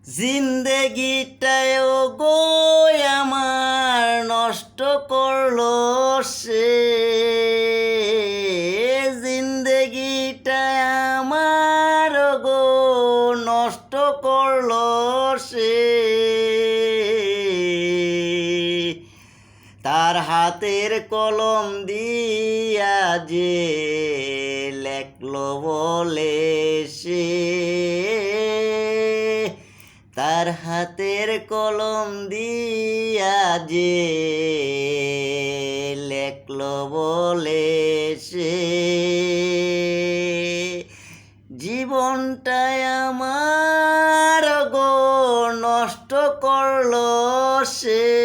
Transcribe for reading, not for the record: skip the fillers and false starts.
জিন্দেগিটাও গো আমার নষ্ট করলো সে, জিন্দেগিটা আমার গো নষ্ট করলো সে। তার হাতের কলম দিয়া যে লেখলো বলে সে, তার হাতের কলম দিয়া যে লেখলো বলে সে, জীবনটাই আমার গো নষ্ট করলো সে।